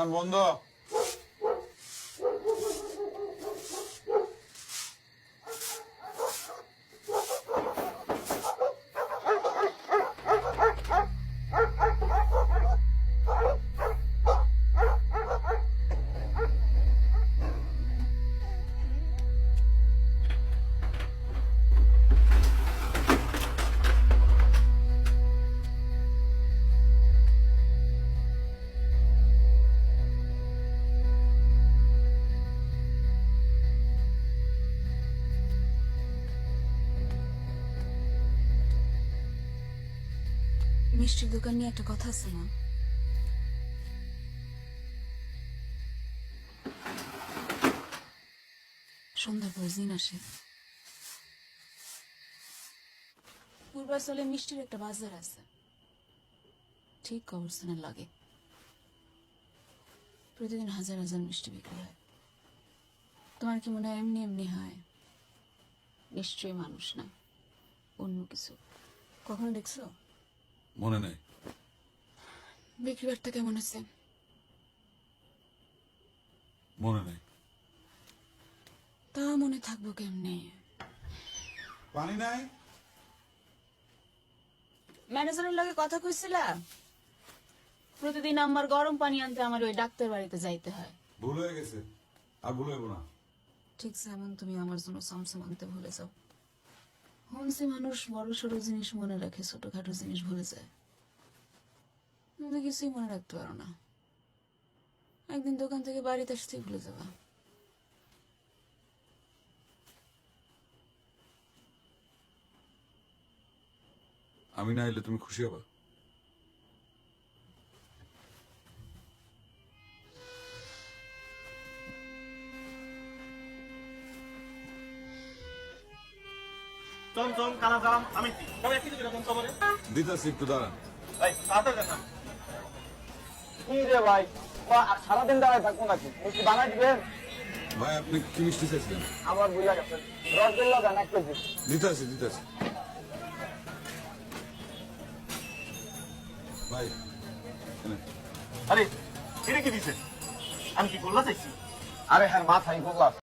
দোকান বন্ধ। মিষ্টির দোকান নিয়ে একটা কথা আছে না? সন্ধ্যার পর জিন আসে। পূর্বাচলে মিষ্টির একটা বাজার আছে, ঠিক কবরস্থানের লাগে। প্রতিদিন হাজার হাজার মিষ্টি বিক্রি হয়। তোমার কি মনে হয় এমনি এমনি হয়? নিশ্চয়ই মানুষ না, অন্য কিছু। কখনো দেখছো? মনে নাই। বিক্রি বার্তা কেমন আছে? মনে নাই। তা মনে থাকবো কেমনে? পানি নাই। ম্যানেজারের লগে কথা কইছিলাম, প্রতিদিন আমার গরম পানি আনতে আমার ওই ডাক্তার বাড়িতে যাইতে হয়। ভুল হয়ে গেছে, আর ভুল হইব না। ঠিক যেমন তুমি আমার জন্য সমসম আনতে ভুলে যাও। শুনছি মানুষ বড় সড়ো জিনিস মনে রাখে, ছোটখাটো জিনিস ভুলে যায়। তুমি কিছুই মনে রাখতে পারো না। একদিন দোকান থেকে বাড়িতে আসতেই ভুলে যাবা। আমি না এলে তুমি খুশি হবা? চমচম কালাজাম আমি সবাই একই দিকে রাখুন সবারে। দিতাছি, একটু দাঁড়ান। ভাই তাড়াতাড়ি দেখান। কি রে ভাই, সারাদিন দাঁড়ায় থাকবো নাকি? মিষ্টি বানাই দিবেন? ভাই আপনি কি মিষ্টি চাইছিলেন? আমার বুঝা গেছে, রসগোল্লা দেন 1 কেজি। দিতাছি দিতাছি। ভাই এনে। আরে এটা কি দিছে? আমি কি গোল্লা চাইছি? আরে হ্যাঁ, মাথায় গোল্লা।